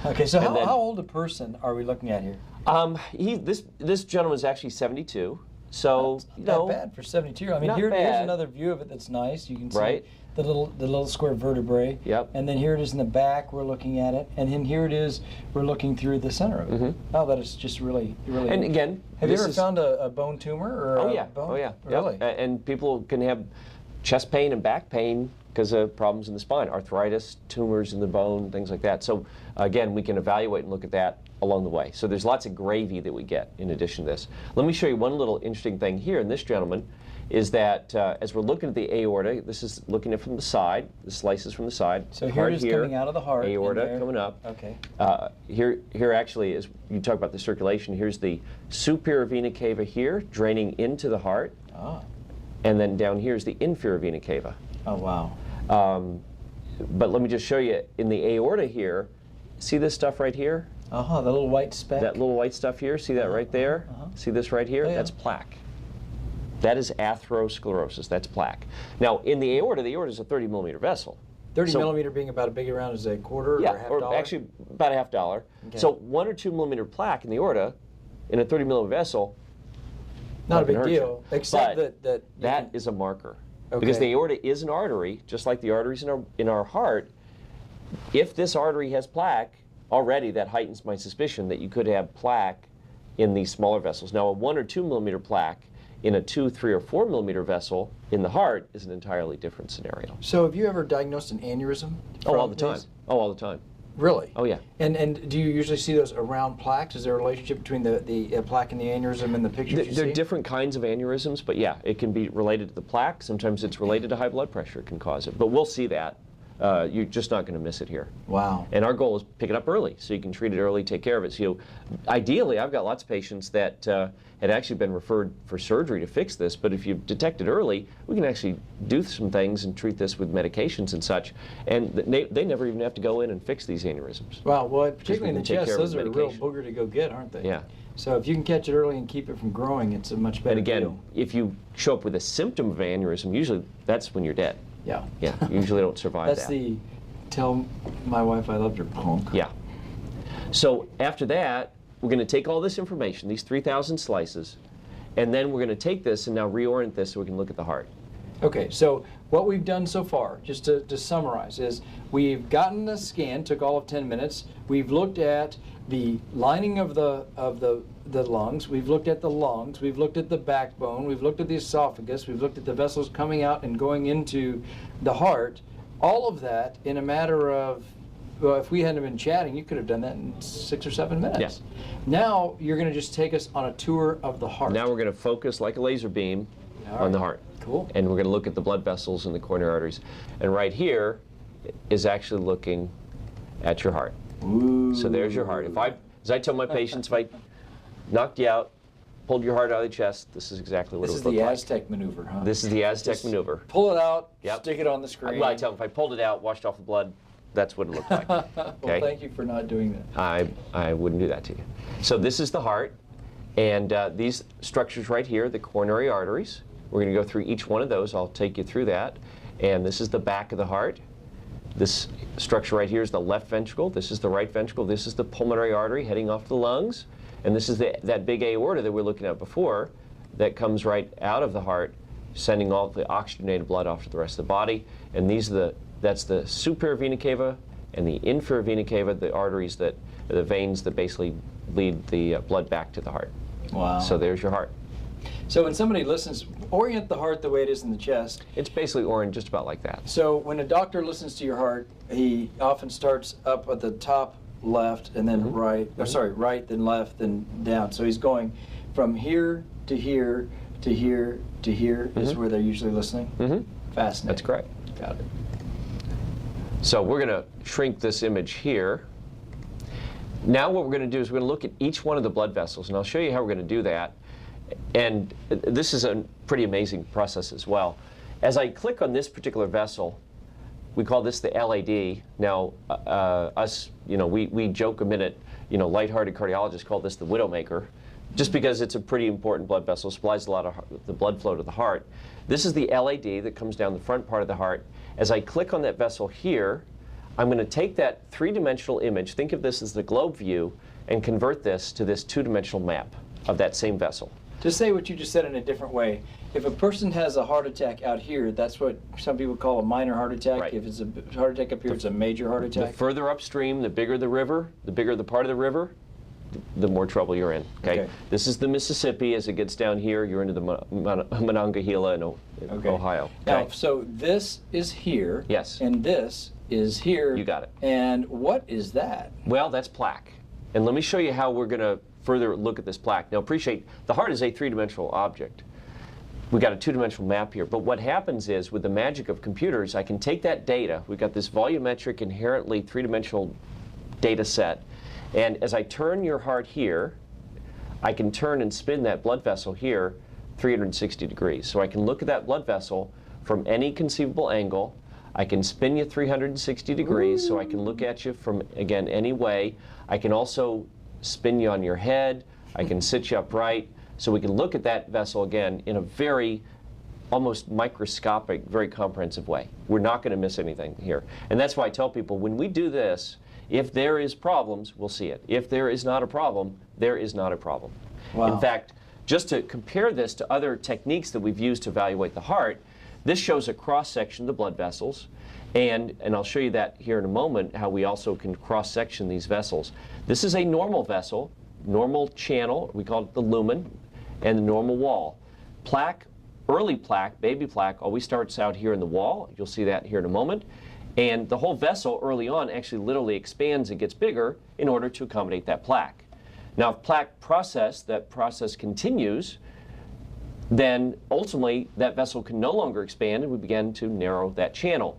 Okay, so how old a person are we looking at here? This gentleman is actually 72. So That's not bad for 72. I mean, here's another view of it that's nice. You can see the little square vertebrae. Yep. And then here it is in the back. We're looking at it, and then here it is. We're looking through the center of it. Oh, that is just really. And again, have you ever found a bone tumor or a bone? Oh yeah. Really? Yep. And people can have chest pain and back pain because of problems in the spine, arthritis, tumors in the bone, things like that. So again, we can evaluate and look at that along the way. So there's lots of gravy that we get in addition to this. Let me show you one little interesting thing here in this gentleman is that as we're looking at the aorta, this is looking at it from the side, the slices from the side. So here it is coming out of the heart. Aorta coming up. Okay. Here actually, as you talk about the circulation, here's the superior vena cava here, draining into the heart. Ah. And then down here is the inferior vena cava. Oh, wow. But let me just show you, in the aorta here, see this stuff right here? The little white speck. That little white stuff here, see that right there? See this right here? Oh, yeah. That's plaque. That is atherosclerosis, that's plaque. Now, in the aorta is a 30 millimeter vessel. 30 millimeter being about as big around as a quarter or a half dollar? Or actually about a $50. Okay. So 1 or 2 millimeter plaque in the aorta, in a 30 millimeter vessel, not a big deal, except that is a marker. Okay. Because the aorta is an artery, just like the arteries in our heart. If this artery has plaque, already that heightens my suspicion that you could have plaque in these smaller vessels. Now, a 1 or 2 millimeter plaque in a 2, 3, or 4 millimeter vessel in the heart is an entirely different scenario. So have you ever diagnosed an aneurysm? Oh, all the time. Oh, all the time. Really? Oh, yeah. And do you usually see those around plaques? Is there a relationship between the plaque and the aneurysm in the pictures you see? There are different kinds of aneurysms, but yeah, it can be related to the plaque. Sometimes it's related to high blood pressure can cause it. But we'll see that. You're just not going to miss it here. Wow. And our goal is pick it up early so you can treat it early, take care of it. So ideally, I've got lots of patients that had actually been referred for surgery to fix this, but if you detect it early, we can actually do some things and treat this with medications and such, and they never even have to go in and fix these aneurysms. Wow, well, particularly in the chest, those are a real booger to go get, aren't they? Yeah. So if you can catch it early and keep it from growing, it's a much better deal. And again, if you show up with a symptom of aneurysm, usually that's when you're dead. Yeah. Yeah, you usually don't survive That's the tell my wife I loved her punk. Yeah. So after that, we're going to take all this information, these 3,000 slices, and then we're going to take this and now reorient this so we can look at the heart. Okay, so what we've done so far, just to summarize, is we've gotten a scan, took all of 10 minutes. We've looked at the lining of the lungs. We've looked at the lungs. We've looked at the backbone. We've looked at the esophagus. We've looked at the vessels coming out and going into the heart. All of that in a matter of, well, if we hadn't been chatting, you could have done that in 6 or 7 minutes. Yeah. Now you're going to just take us on a tour of the heart. Now we're going to focus like a laser beam on the heart. Cool. And we're going to look at the blood vessels and the coronary arteries. And right here is actually looking at your heart. Ooh. So there's your heart. As I tell my patients, if I knocked you out, pulled your heart out of the chest, this is exactly what it would look like. This is the Aztec maneuver, huh? This is the Aztec Just maneuver. Pull it out, Yep. stick it on the screen. Well, I tell them, if I pulled it out, washed off the blood, that's what it looked like. Well, Okay? thank you for not doing that. I wouldn't do that to you. So this is the heart, and these structures right here, the coronary arteries. We're going to go through each one of those. I'll take you through that. And this is the back of the heart. This structure right here is the left ventricle. This is the right ventricle. This is the pulmonary artery heading off the lungs. And this is that big aorta that we were looking at before that comes right out of the heart, sending all the oxygenated blood off to the rest of the body. And that's the superior vena cava and the inferior vena cava, the arteries the veins that basically lead the blood back to the heart. Wow. So there's your heart. So when somebody listens, orient the heart the way it is in the chest. It's basically oriented just about like that. So when a doctor listens to your heart, he often starts up at the top left and then right, or sorry, right, then left, then down. So he's going from here to here to here to here is where they're usually listening? Fascinating. That's correct. Got it. So we're going to shrink this image here. Now what we're going to do is we're going to look at each one of the blood vessels, and I'll show you how we're going to do that. And this is a pretty amazing process as well. As I click on this particular vessel, we call this the LAD. Now, we joke a minute, lighthearted cardiologists call this the widowmaker, just because it's a pretty important blood vessel, supplies a lot of the blood flow to the heart. This is the LAD that comes down the front part of the heart. As I click on that vessel here, I'm going to take that three-dimensional image, think of this as the globe view, and convert this to this two-dimensional map of that same vessel. To say what you just said in a different way, if a person has a heart attack out here, that's what some people call a minor heart attack. Right. If it's a heart attack up here, it's a major heart The attack. further upstream, the bigger the river, the bigger the part of the river, the more trouble you're in. Okay? This is the Mississippi. As it gets down here, you're into the Monongahela in Ohio. Now, Okay? so this is here. Yes. And this is here. You got it. And what is that? Well, that's plaque. And let me show you how we're going to further look at this plaque. Now, appreciate, the heart is a three-dimensional object. We've got a two-dimensional map here. But what happens is, with the magic of computers, I can take that data. We've got this volumetric, inherently three-dimensional data set. And as I turn your heart here, I can turn and spin that blood vessel here 360 degrees. So I can look at that blood vessel from any conceivable angle. I can spin you 360 degrees, so I can look at you from, again, any way. I can also spin you on your head. I can sit you upright. So we can look at that vessel, again, in a very, almost microscopic, very comprehensive way. We're not going to miss anything here. And that's why I tell people, when we do this, if there is problems, we'll see it. If there is not a problem, there is not a problem. Wow. In fact, just to compare this to other techniques that we've used to evaluate the heart, this shows a cross-section of the blood vessels, and I'll show you that here in a moment, how we also can cross-section these vessels. This is a normal vessel, normal channel, we call it the lumen, and the normal wall. Plaque, early plaque, baby plaque, always starts out here in the wall. You'll see that here in a moment. And the whole vessel early on actually literally expands and gets bigger in order to accommodate that plaque. Now, if that process continues, then ultimately that vessel can no longer expand and we begin to narrow that channel.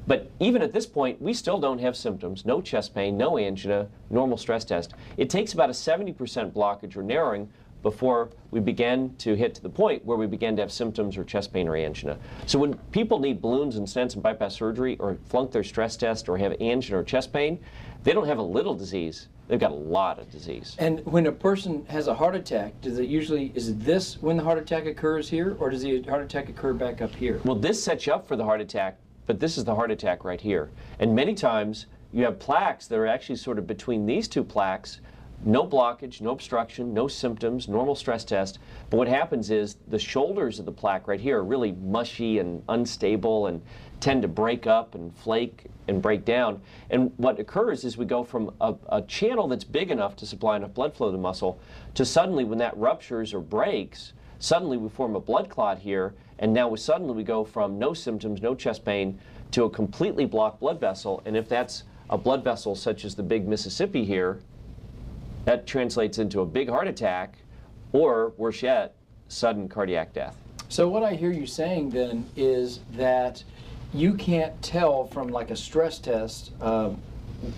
But even at this point, we still don't have symptoms, no chest pain, no angina, normal stress test. It takes about a 70% blockage or narrowing before we begin to hit to the point where we begin to have symptoms or chest pain or angina. So when people need balloons and stents and bypass surgery or flunk their stress test or have angina or chest pain, they don't have a little disease. They've got a lot of disease. And when a person has a heart attack, does it usually, is this when the heart attack occurs here, or does the heart attack occur back up here? Well, this sets you up for the heart attack, but this is the heart attack right here. And many times you have plaques that are actually sort of between these two plaques, no blockage, no obstruction, no symptoms, normal stress test. But what happens is the shoulders of the plaque right here are really mushy and unstable and tend to break up and flake and break down. And what occurs is we go from a channel that's big enough to supply enough blood flow to the muscle to suddenly, when that ruptures or breaks, suddenly we form a blood clot here, and now suddenly we go from no symptoms, no chest pain, to a completely blocked blood vessel. And if that's a blood vessel such as the big Mississippi here, that translates into a big heart attack, or worse yet, sudden cardiac death. So what I hear you saying then is that you can't tell from like a stress test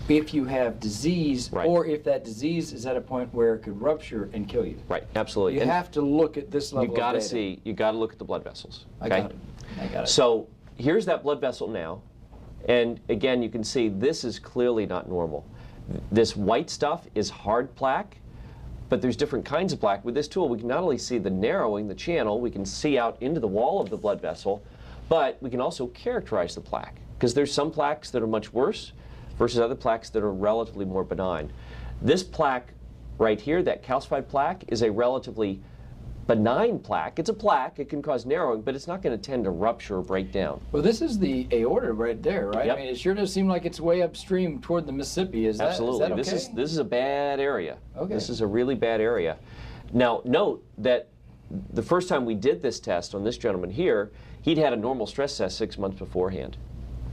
if you have disease, Right. or if that disease is at a point where it could rupture and kill you. Right, absolutely. You And have to look at this level you got to of data. see, you got to look at the blood vessels. I Okay? got it. I got it. So here's that blood vessel now, and again, you can see this is clearly not normal. This white stuff is hard plaque, but there's different kinds of plaque. With this tool, we can not only see the narrowing, the channel, we can see out into the wall of the blood vessel, but we can also characterize the plaque, because there's some plaques that are much worse versus other plaques that are relatively more benign. This plaque right here, that calcified plaque, is a relatively benign plaque. It's a plaque, it can cause narrowing, but it's not going to tend to rupture or break down. Well, this is the aorta right there, right? Yep. I mean, it sure does seem like it's way upstream toward the Mississippi. Absolutely. Is that okay? This is a bad area. Okay. This is a really bad area. Now, note that the first time we did this test on this gentleman here, he'd had a normal stress test 6 months beforehand.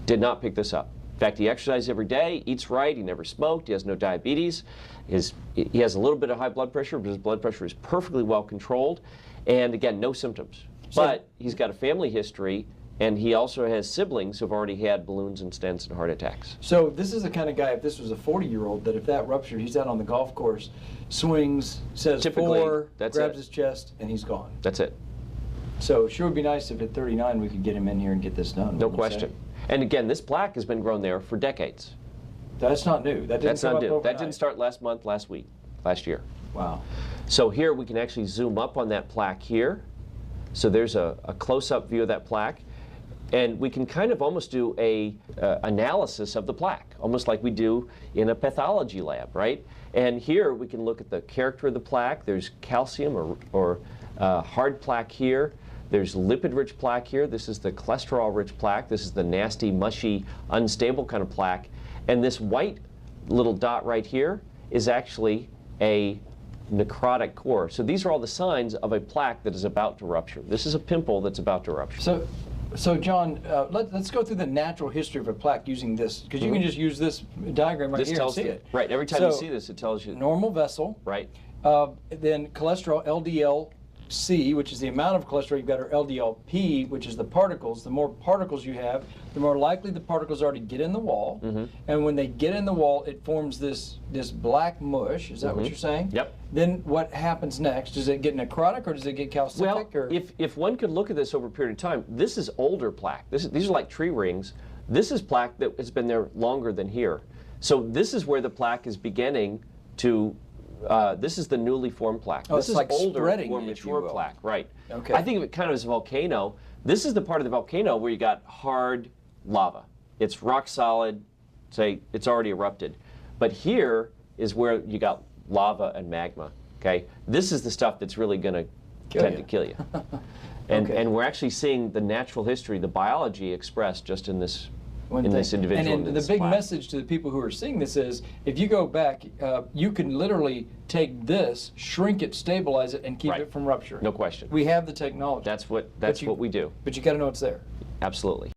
Did not pick this up. In fact, he exercises every day, eats right, he never smoked, he has no diabetes, he has a little bit of high blood pressure, but his blood pressure is perfectly well controlled, and again, no symptoms. But he's got a family history, and he also has siblings who've already had balloons and stents and heart attacks. So this is the kind of guy, if this was a 40-year-old, that if that ruptured, he's out on the golf course, swings, says Typically, 4, that's grabs it. his chest, and he's gone. That's it. So sure would be nice if at 39 we could get him in here and get this done. No wouldn't you say? question. And again, this plaque has been grown there for decades. That's not new. That didn't That's come not up new. That overnight. didn't start last month, last week, last year. Wow. So here we can actually zoom up on that plaque here. So there's a close-up view of that plaque. And we can kind of almost do a analysis of the plaque, almost like we do in a pathology lab, right? And here we can look at the character of the plaque. There's calcium or hard plaque here. There's lipid-rich plaque here. This is the cholesterol-rich plaque. This is the nasty, mushy, unstable kind of plaque. And this white little dot right here is actually a necrotic core. So these are all the signs of a plaque that is about to rupture. This is a pimple that's about to rupture. So John, let's go through the natural history of a plaque using this, because you can just use this diagram right here and see it. Right, every time you see this, it tells you. Normal vessel. Right. Then cholesterol, LDL-C, which is the amount of cholesterol you've got, or LDL-P, which is the particles. The more particles you have, the more likely the particles are to get in the wall. And when they get in the wall, it forms this black mush. Is that what you're saying? Yep. Then what happens next? Does it get necrotic, or does it get calcific? Well, or? if one could look at this over a period of time, this is older plaque. These are like tree rings. This is plaque that has been there longer than here. So this is where the plaque is beginning to, this is the newly formed plaque. Oh, this is like older, spreading, more if you mature will. plaque, right. Okay. I think of it kind of as a volcano. This is the part of the volcano where you got hard lava. It's rock solid, say it's already erupted. But here is where you got lava and magma. Okay, this is the stuff that's really going to tend to kill you. And we're actually seeing the natural history, the biology expressed just in this this individual. And the big message to the people who are seeing this is, if you go back, you can literally take this, shrink it, stabilize it, and keep it from rupturing. No question. We have the technology. That's what we do. But you got to know it's there. Absolutely.